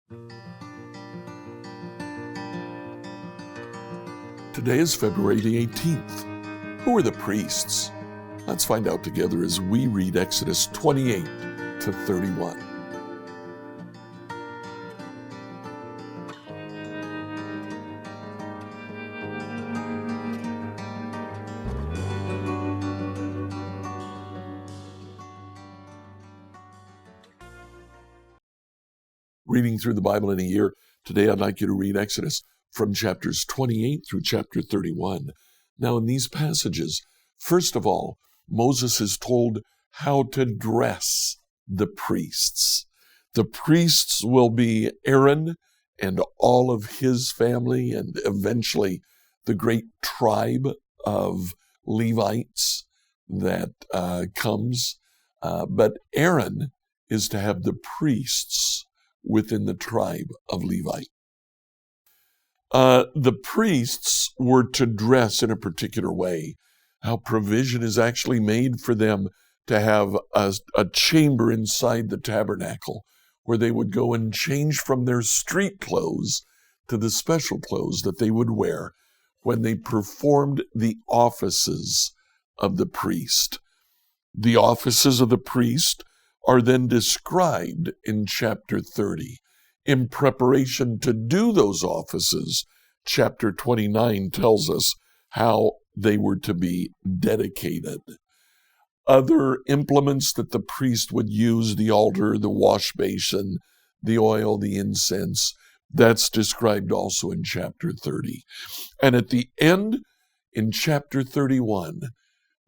Today is February the 18th. Who are the priests? Let's find out together as we read Exodus 28 to 31. Reading through the Bible in a year, today I'd like you to read Exodus from chapters 28 through chapter 31. Now in these passages, first of all, Moses is told how to dress the priests. The priests will be Aaron and all of his family and eventually the great tribe of Levites that comes. But Aaron is to have the priests within the tribe of Levi. The priests were to dress in a particular way. How provision is actually made for them to have a chamber inside the tabernacle where they would go and change from their street clothes to the special clothes that they would wear when they performed the offices of the priest. The offices of the priest are then described in chapter 30. In preparation to do those offices, chapter 29 tells us how they were to be dedicated. Other implements that the priest would use, the altar, the wash basin, the oil, the incense, that's described also in chapter 30. And at the end, in chapter 31,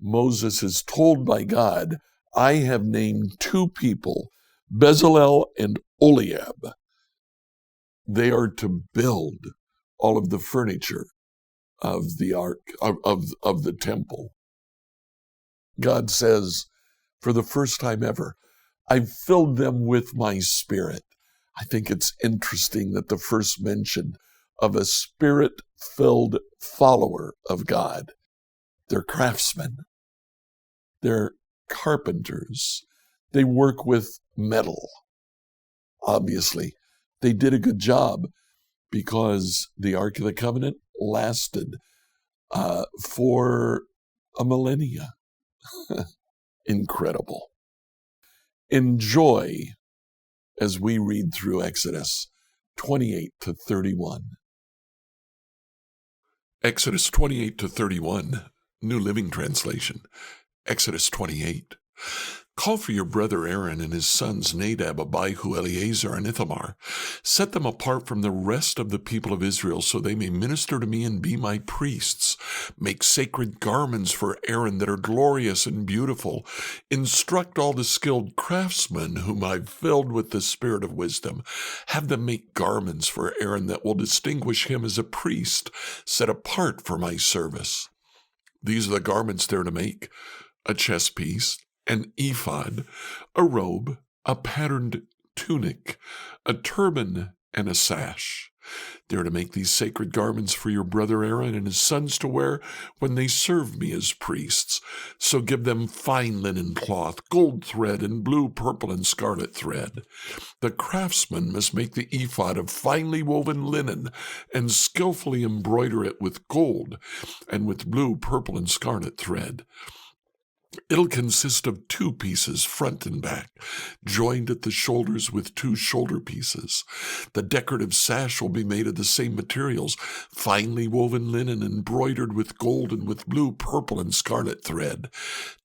Moses is told by God, I have named two people, Bezalel and Oholiab. They are to build all of the furniture of the ark, of the temple. God says, for the first time ever, I've filled them with my spirit. I think it's interesting that the first mention of a spirit-filled follower of God, they're craftsmen. They're carpenters. They work with metal. Obviously, they did a good job because the Ark of the Covenant lasted for a millennia. Incredible. Enjoy as we read through Exodus 28 to 31. Exodus 28 to 31, New Living Translation. Exodus 28. Call for your brother Aaron and his sons Nadab, Abihu, Eleazar, and Ithamar. Set them apart from the rest of the people of Israel so they may minister to me and be my priests. Make sacred garments for Aaron that are glorious and beautiful. Instruct all the skilled craftsmen whom I've filled with the spirit of wisdom. Have them make garments for Aaron that will distinguish him as a priest, set apart for my service. These are the garments they're to make: a chest piece, an ephod, a robe, a patterned tunic, a turban, and a sash. They're to make these sacred garments for your brother Aaron and his sons to wear when they serve me as priests. So give them fine linen cloth, gold thread, and blue, purple, and scarlet thread. The craftsman must make the ephod of finely woven linen and skillfully embroider it with gold and with blue, purple, and scarlet thread. It'll consist of 2 pieces, front and back, joined at the shoulders with 2 shoulder pieces. The decorative sash will be made of the same materials, finely woven linen embroidered with gold and with blue, purple, and scarlet thread.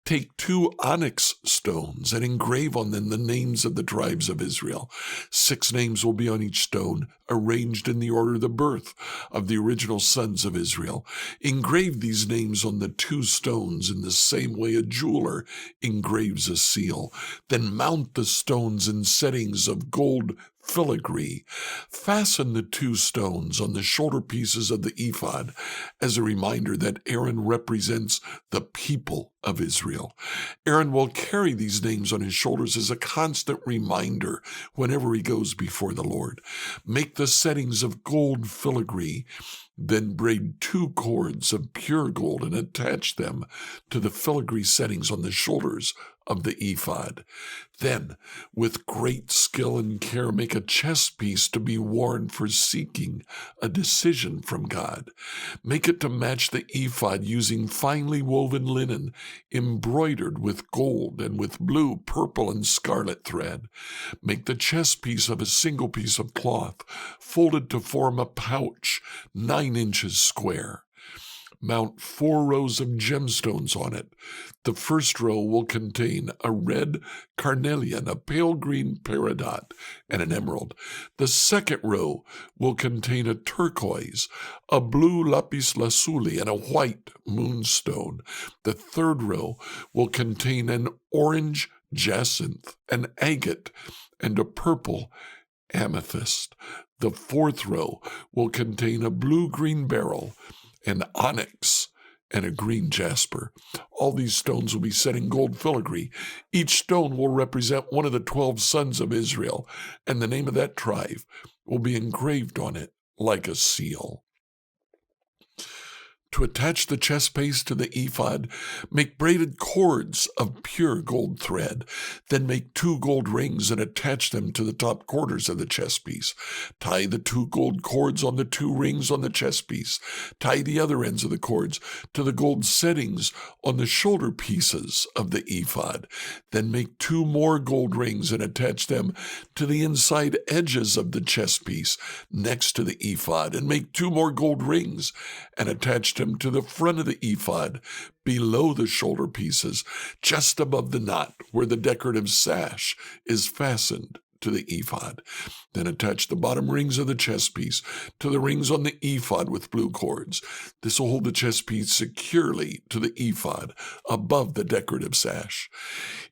Take 2 onyx stones and engrave on them the names of the tribes of Israel. 6 names will be on each stone, arranged in the order of the birth of the original sons of Israel. Engrave these names on the 2 stones in the same way a jeweler engraves a seal. Then mount the stones in settings of gold filigree. Fasten the 2 stones on the shoulder pieces of the ephod as a reminder that Aaron represents the people of Israel. Aaron will carry these names on his shoulders as a constant reminder whenever he goes before the Lord. Make the settings of gold filigree, then braid 2 cords of pure gold and attach them to the filigree settings on the shoulders of the ephod. Then, with great skill and care, make a chest piece to be worn for seeking a decision from God. Make it to match the ephod using finely woven linen, embroidered with gold and with blue, purple, and scarlet thread. Make the chest piece of a single piece of cloth, folded to form a pouch 9 inches square. Mount 4 rows of gemstones on it. The first row will contain a red carnelian, a pale green peridot, and an emerald. The second row will contain a turquoise, a blue lapis lazuli, and a white moonstone. The third row will contain an orange jacinth, an agate, and a purple amethyst. The fourth row will contain a blue-green beryl, an onyx, and a green jasper. All these stones will be set in gold filigree. Each stone will represent one of the 12 sons of Israel, and the name of that tribe will be engraved on it like a seal. To attach the chest piece to the ephod, make braided cords of pure gold thread. Then make 2 gold rings and attach them to the top quarters of the chest piece. Tie the 2 gold cords on the 2 rings on the chest piece. Tie the other ends of the cords to the gold settings on the shoulder pieces of the ephod. Then make 2 more gold rings and attach them to the inside edges of the chest piece next to the ephod. And make 2 more gold rings and attach them to the front of the ephod below the shoulder pieces, just above the knot where the decorative sash is fastened to the ephod. Then attach the bottom rings of the chest piece to the rings on the ephod with blue cords. This will hold the chest piece securely to the ephod above the decorative sash.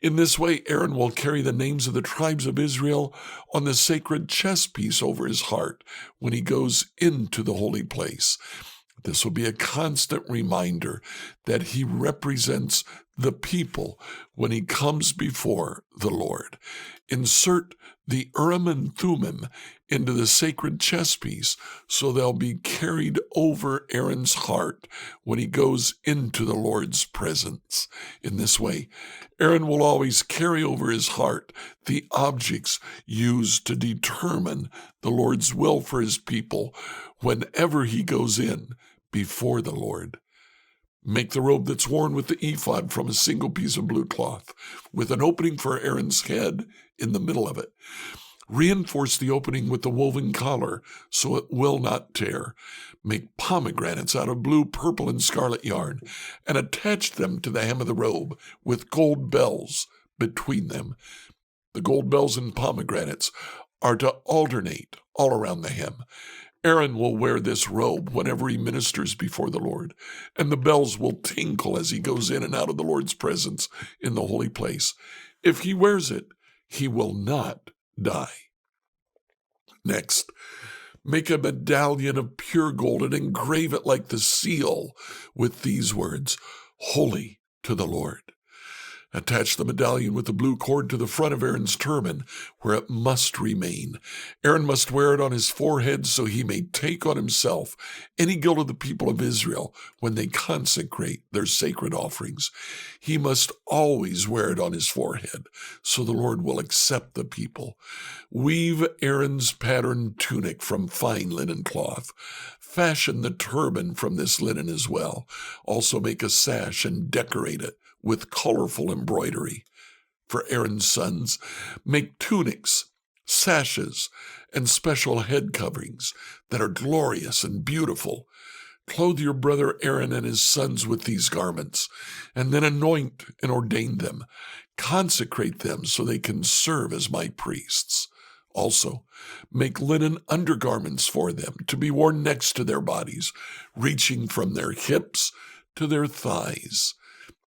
In this way, Aaron will carry the names of the tribes of Israel on the sacred chest piece over his heart when he goes into the holy place. This will be a constant reminder that he represents the people when he comes before the Lord. Insert the Urim and Thummim into the sacred chest piece so they'll be carried over Aaron's heart when he goes into the Lord's presence. In this way, Aaron will always carry over his heart the objects used to determine the Lord's will for his people whenever he goes in before the Lord. Make the robe that's worn with the ephod from a single piece of blue cloth, with an opening for Aaron's head in the middle of it. Reinforce the opening with the woven collar so it will not tear. Make pomegranates out of blue, purple, and scarlet yarn, and attach them to the hem of the robe with gold bells between them. The gold bells and pomegranates are to alternate all around the hem. Aaron will wear this robe whenever he ministers before the Lord, and the bells will tinkle as he goes in and out of the Lord's presence in the holy place. If he wears it, he will not die. Next, make a medallion of pure gold and engrave it like the seal with these words, "Holy to the Lord." Attach the medallion with the blue cord to the front of Aaron's turban, where it must remain. Aaron must wear it on his forehead so he may take on himself any guilt of the people of Israel when they consecrate their sacred offerings. He must always wear it on his forehead so the Lord will accept the people. Weave Aaron's patterned tunic from fine linen cloth. Fashion the turban from this linen as well. Also make a sash and decorate it with colorful embroidery. For Aaron's sons, make tunics, sashes, and special head coverings that are glorious and beautiful. Clothe your brother Aaron and his sons with these garments, and then anoint and ordain them. Consecrate them so they can serve as my priests. Also, make linen undergarments for them to be worn next to their bodies, reaching from their hips to their thighs.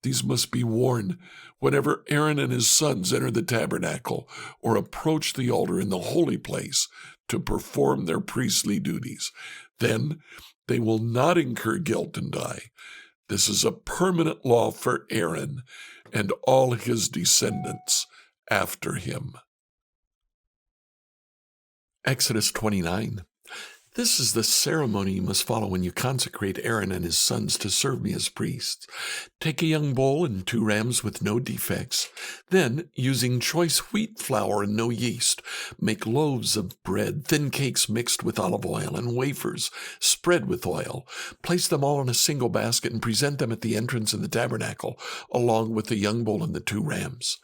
These must be worn whenever Aaron and his sons enter the tabernacle or approach the altar in the holy place to perform their priestly duties. Then they will not incur guilt and die. This is a permanent law for Aaron and all his descendants after him. Exodus 29. This is the ceremony you must follow when you consecrate Aaron and his sons to serve me as priests. Take a young bull and 2 rams with no defects. Then, using choice wheat flour and no yeast, make loaves of bread, thin cakes mixed with olive oil, and wafers spread with oil. Place them all in a single basket and present them at the entrance of the tabernacle, along with the young bull and the 2 rams.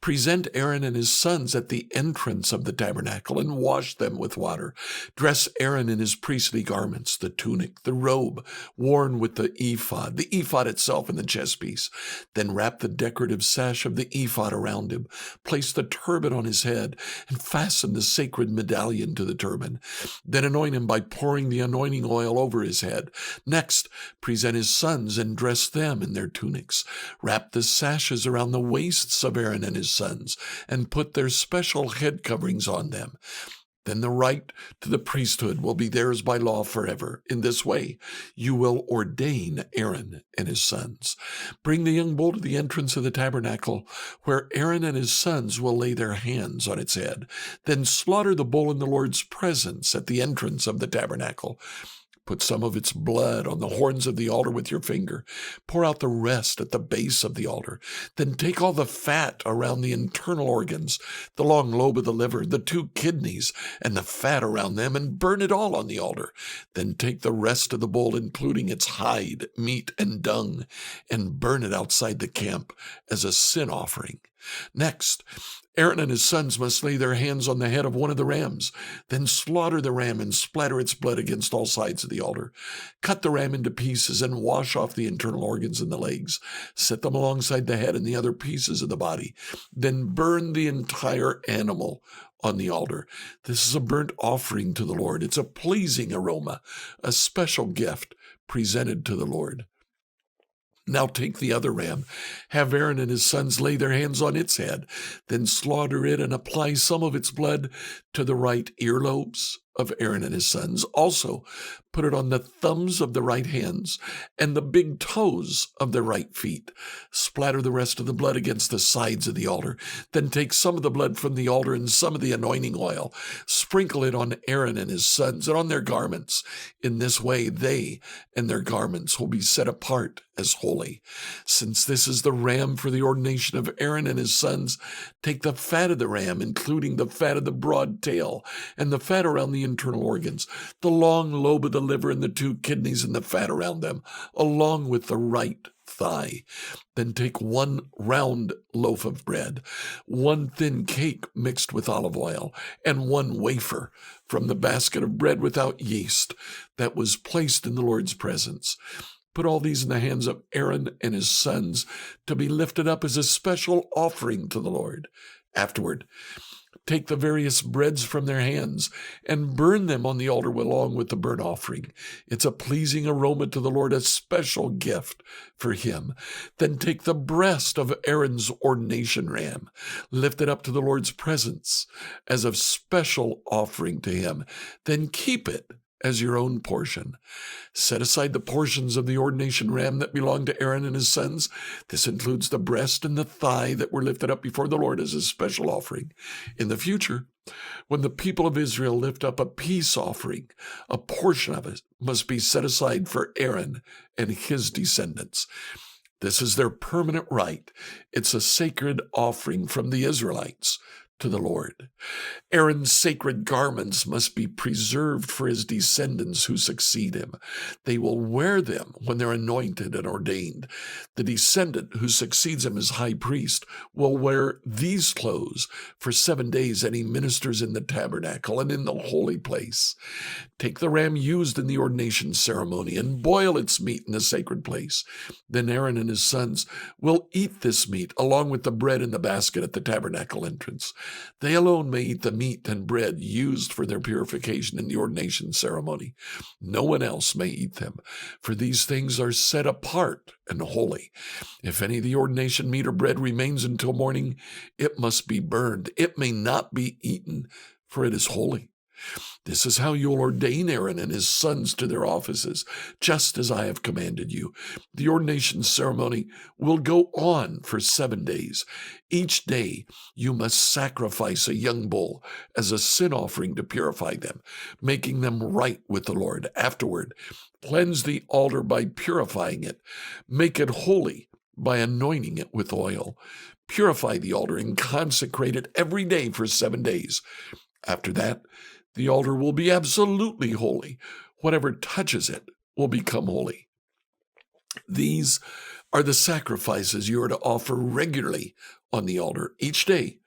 Present Aaron and his sons at the entrance of the tabernacle and wash them with water. Dress Aaron in his priestly garments, the tunic, the robe worn with the ephod itself and the chest piece. Then wrap the decorative sash of the ephod around him, place the turban on his head, and fasten the sacred medallion to the turban. Then anoint him by pouring the anointing oil over his head. Next, present his sons and dress them in their tunics. Wrap the sashes around the waists of Aaron and his sons, and put their special head coverings on them. Then the right to the priesthood will be theirs by law forever. In this way, you will ordain Aaron and his sons. Bring the young bull to the entrance of the tabernacle, where Aaron and his sons will lay their hands on its head. Then slaughter the bull in the Lord's presence at the entrance of the tabernacle. Put some of its blood on the horns of the altar with your finger. Pour out the rest at the base of the altar. Then take all the fat around the internal organs, the long lobe of the liver, the 2 kidneys, and the fat around them, and burn it all on the altar. Then take the rest of the bull, including its hide, meat, and dung, and burn it outside the camp as a sin offering. Next, Aaron and his sons must lay their hands on the head of one of the rams. Then slaughter the ram and splatter its blood against all sides of the altar. Cut the ram into pieces and wash off the internal organs and the legs. Set them alongside the head and the other pieces of the body. Then burn the entire animal on the altar. This is a burnt offering to the Lord. It's a pleasing aroma, a special gift presented to the Lord. Now take the other ram, have Aaron and his sons lay their hands on its head, then slaughter it and apply some of its blood to the right earlobes of Aaron and his sons. Also, put it on the thumbs of the right hands and the big toes of their right feet. Splatter the rest of the blood against the sides of the altar. Then take some of the blood from the altar and some of the anointing oil. Sprinkle it on Aaron and his sons and on their garments. In this way, they and their garments will be set apart as holy. Since this is the ram for the ordination of Aaron and his sons, take the fat of the ram, including the fat of the broad tail and the fat around the internal organs, the long lobe of the liver and the 2 kidneys and the fat around them, along with the right thigh. Then take 1 round loaf of bread, 1 thin cake mixed with olive oil, and 1 wafer from the basket of bread without yeast that was placed in the Lord's presence. Put all these in the hands of Aaron and his sons to be lifted up as a special offering to the Lord. Afterward, take the various breads from their hands and burn them on the altar along with the burnt offering. It's a pleasing aroma to the Lord, a special gift for him. Then take the breast of Aaron's ordination ram, lift it up to the Lord's presence as a special offering to him. Then keep it as your own portion. Set aside the portions of the ordination ram that belong to Aaron and his sons. This includes the breast and the thigh that were lifted up before the Lord as a special offering. In the future, when the people of Israel lift up a peace offering, a portion of it must be set aside for Aaron and his descendants. This is their permanent right. It's a sacred offering from the Israelites to the Lord. Aaron's sacred garments must be preserved for his descendants who succeed him. They will wear them when they're anointed and ordained. The descendant who succeeds him as high priest will wear these clothes for 7 days, and he ministers in the tabernacle and in the holy place. Take the ram used in the ordination ceremony and boil its meat in the sacred place. Then Aaron and his sons will eat this meat along with the bread in the basket at the tabernacle entrance. They alone may eat the meat and bread used for their purification in the ordination ceremony. No one else may eat them, for these things are set apart and holy. If any of the ordination meat or bread remains until morning, it must be burned. It may not be eaten, for it is holy. This is how you'll ordain Aaron and his sons to their offices, just as I have commanded you. The ordination ceremony will go on for 7 days. Each day you must sacrifice a young bull as a sin offering to purify them, making them right with the Lord. Afterward, cleanse the altar by purifying it. Make it holy by anointing it with oil. Purify the altar and consecrate it every day for 7 days. After that, the altar will be absolutely holy. Whatever touches it will become holy. These are the sacrifices you are to offer regularly on the altar. Each day,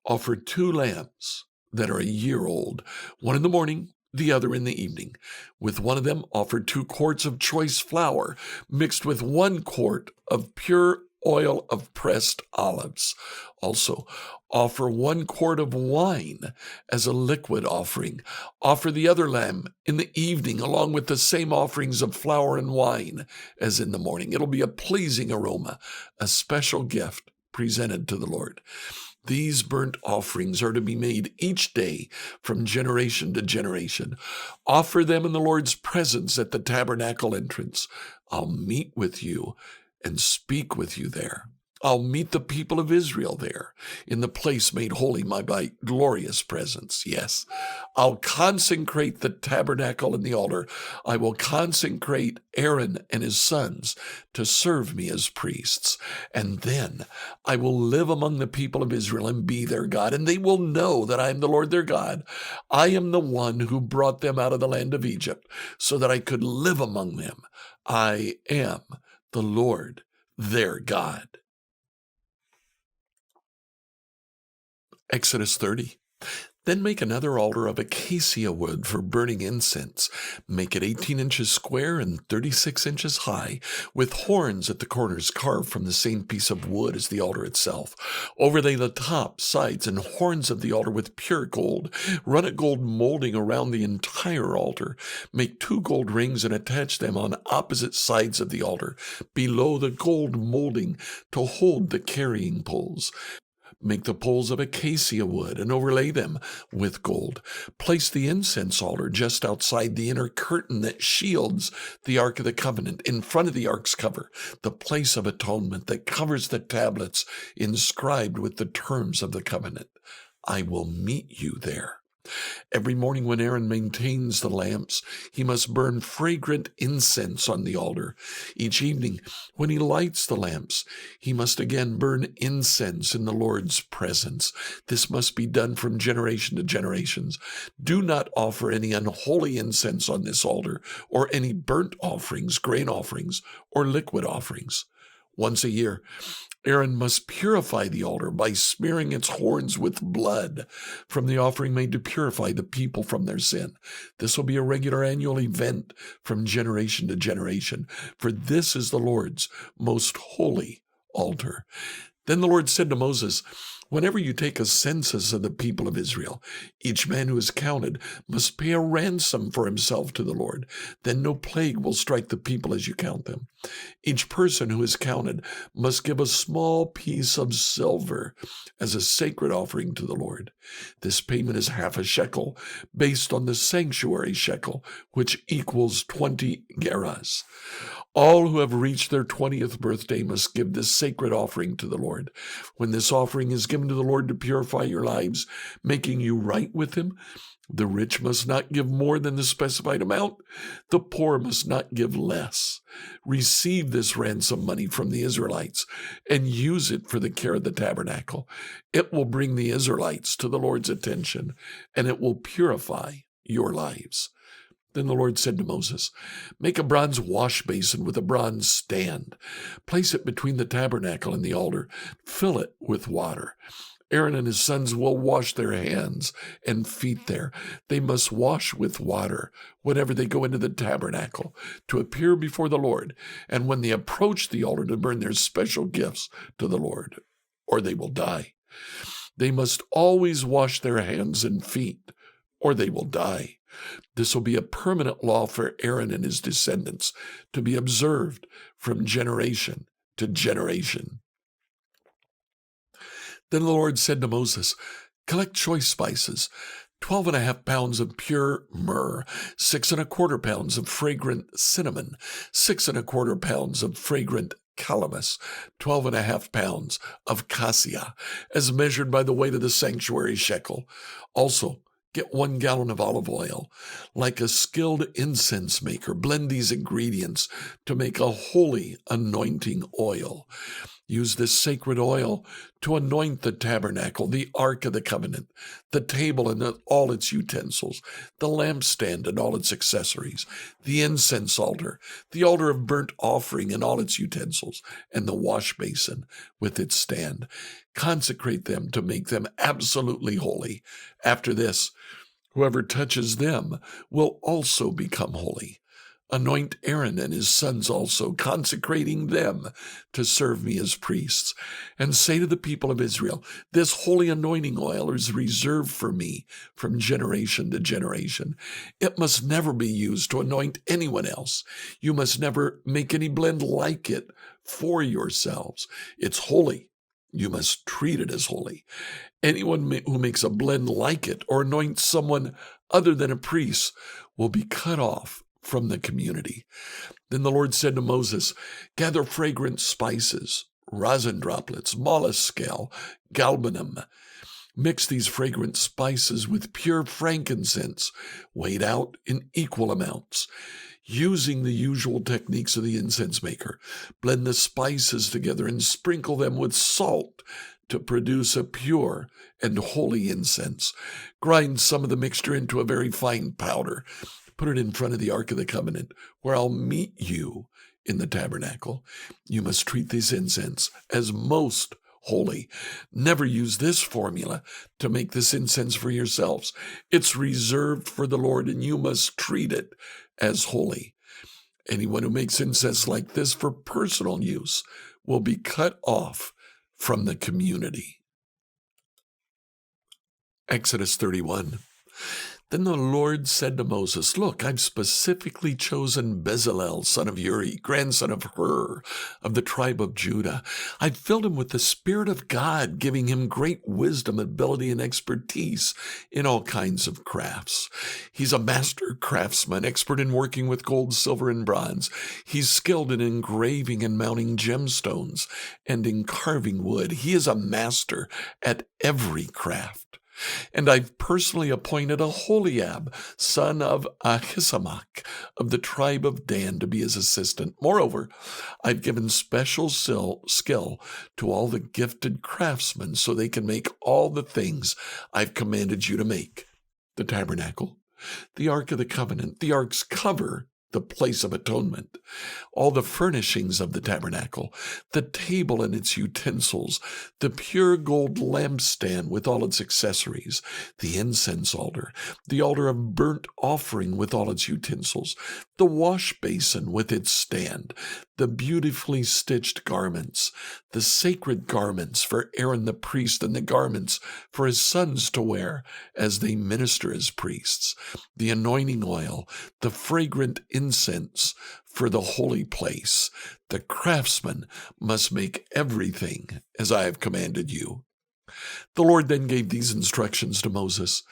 offer 2 lambs that are a year old, one in the morning, the other in the evening. With one of them, offer 2 quarts of choice flour mixed with 1 quart of pure oil of pressed olives. Also, offer 1 quart of wine as a liquid offering. Offer the other lamb in the evening along with the same offerings of flour and wine as in the morning. It'll be a pleasing aroma, a special gift presented to the Lord. These burnt offerings are to be made each day from generation to generation. Offer them in the Lord's presence at the tabernacle entrance. I'll meet with you and speak with you there. I'll meet the people of Israel there in the place made holy by my glorious presence. Yes, I'll consecrate the tabernacle and the altar. I will consecrate Aaron and his sons to serve me as priests. And then I will live among the people of Israel and be their God. And they will know that I am the Lord their God. I am the one who brought them out of the land of Egypt so that I could live among them. I am the Lord their God. Exodus 30. Then make another altar of acacia wood for burning incense. Make it 18 inches square and 36 inches high, with horns at the corners carved from the same piece of wood as the altar itself. Overlay the top, sides, and horns of the altar with pure gold. Run a gold molding around the entire altar. Make 2 gold rings and attach them on opposite sides of the altar, below the gold molding to hold the carrying poles. Make the poles of acacia wood and overlay them with gold. Place the incense altar just outside the inner curtain that shields the Ark of the Covenant, in front of the Ark's cover, the place of atonement that covers the tablets inscribed with the terms of the covenant. I will meet you there. Every morning when Aaron maintains the lamps, he must burn fragrant incense on the altar. Each evening, when he lights the lamps, he must again burn incense in the Lord's presence. This must be done from generation to generations. Do not offer any unholy incense on this altar, or any burnt offerings, grain offerings, or liquid offerings. Once a year, Aaron must purify the altar by smearing its horns with blood from the offering made to purify the people from their sin. This will be a regular annual event from generation to generation, for this is the Lord's most holy altar. Then the Lord said to Moses, whenever you take a census of the people of Israel, each man who is counted must pay a ransom for himself to the Lord. Then no plague will strike the people as you count them. Each person who is counted must give a small piece of silver as a sacred offering to the Lord. This payment is half a shekel, based on the sanctuary shekel, which equals 20 gerahs. All who have reached their 20th birthday must give this sacred offering to the Lord. When this offering is given to the Lord to purify your lives, making you right with him, the rich must not give more than the specified amount. The poor must not give less. Receive this ransom money from the Israelites and use it for the care of the tabernacle. It will bring the Israelites to the Lord's attention, and it will purify your lives. Then the Lord said to Moses, make a bronze wash basin with a bronze stand. Place it between the tabernacle and the altar. Fill it with water. Aaron and his sons will wash their hands and feet there. They must wash with water whenever they go into the tabernacle to appear before the Lord, and when they approach the altar to burn their special gifts to the Lord, or they will die. They must always wash their hands and feet, or they will die. This will be a permanent law for Aaron and his descendants to be observed from generation to generation. Then the Lord said to Moses, collect choice spices, 12.5 pounds of pure myrrh, 6.25 pounds of fragrant cinnamon, 6.25 pounds of fragrant calamus, 12.5 pounds of cassia, as measured by the weight of the sanctuary shekel. Also, get 1 gallon of olive oil. Like a skilled incense maker, blend these ingredients to make a holy anointing oil. Use this sacred oil to anoint the tabernacle, the Ark of the Covenant, the table and all its utensils, the lampstand and all its accessories, the incense altar, the altar of burnt offering and all its utensils, and the wash basin with its stand. Consecrate them to make them absolutely holy. After this, whoever touches them will also become holy. Anoint Aaron and his sons also, consecrating them to serve me as priests. And say to the people of Israel, this holy anointing oil is reserved for me from generation to generation. It must never be used to anoint anyone else. You must never make any blend like it for yourselves. It's holy. You must treat it as holy. Anyone who makes a blend like it or anoints someone other than a priest will be cut off from the community. Then the Lord said to Moses, gather fragrant spices, rosin droplets, mollusk scale, galbanum. Mix these fragrant spices with pure frankincense, weighed out in equal amounts. Using the usual techniques of the incense maker, blend the spices together and sprinkle them with salt to produce a pure and holy incense. Grind some of the mixture into a very fine powder. Put it in front of the Ark of the Covenant, where I'll meet you in the tabernacle. You must treat this incense as most holy. Never use this formula to make this incense for yourselves. It's reserved for the Lord, and you must treat it as holy. Anyone who makes incense like this for personal use will be cut off from the community. Exodus 31. Then the Lord said to Moses, look, I've specifically chosen Bezalel, son of Uri, grandson of Hur, of the tribe of Judah. I've filled him with the Spirit of God, giving him great wisdom, ability, and expertise in all kinds of crafts. He's a master craftsman, expert in working with gold, silver, and bronze. He's skilled in engraving and mounting gemstones and in carving wood. He is a master at every craft. And I've personally appointed Aholiab, son of Ahisamach, of the tribe of Dan, to be his assistant. Moreover, I've given special skill to all the gifted craftsmen so they can make all the things I've commanded you to make. The tabernacle, the Ark of the Covenant, the Ark's cover, the place of atonement, all the furnishings of the tabernacle, the table and its utensils, the pure gold lampstand with all its accessories, the incense altar, the altar of burnt offering with all its utensils, the wash basin with its stand, the beautifully stitched garments, the sacred garments for Aaron the priest, and the garments for his sons to wear as they minister as priests, the anointing oil, the fragrant incense for the holy place. The craftsman must make everything as I have commanded you. The Lord then gave these instructions to Moses.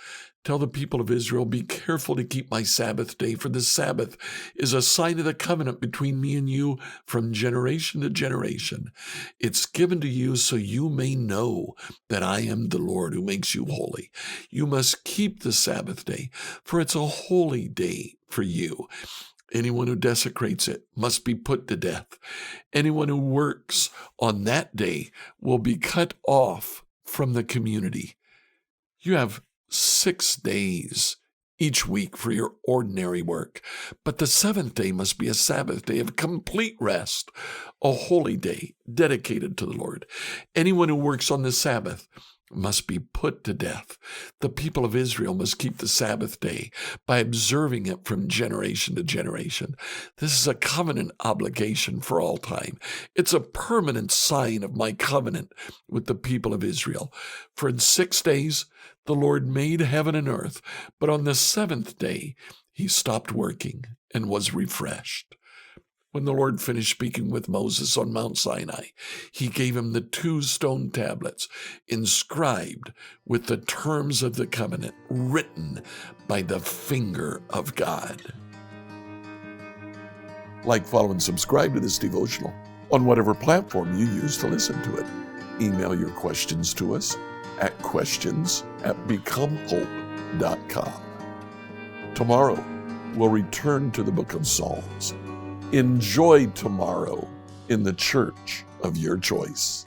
Tell the people of Israel, be careful to keep my Sabbath day, for the Sabbath is a sign of the covenant between me and you from generation to generation. It's given to you so you may know that I am the Lord who makes you holy. You must keep the Sabbath day, for it's a holy day for you. Anyone who desecrates it must be put to death. Anyone who works on that day will be cut off from the community. You have 6 days each week for your ordinary work, but the 7th day must be a Sabbath day of complete rest, a holy day dedicated to the Lord. Anyone who works on the Sabbath must be put to death. The people of Israel must keep the Sabbath day by observing it from generation to generation. This is a covenant obligation for all time. It's a permanent sign of my covenant with the people of Israel. For in 6 days, the Lord made heaven and earth, but on the 7th day, he stopped working and was refreshed. When the Lord finished speaking with Moses on Mount Sinai, he gave him the 2 stone tablets inscribed with the terms of the covenant written by the finger of God. Like, follow, and subscribe to this devotional on whatever platform you use to listen to it. Email your questions to us at questions@becomehope.com. Tomorrow, we'll return to the book of Psalms. Enjoy tomorrow in the church of your choice.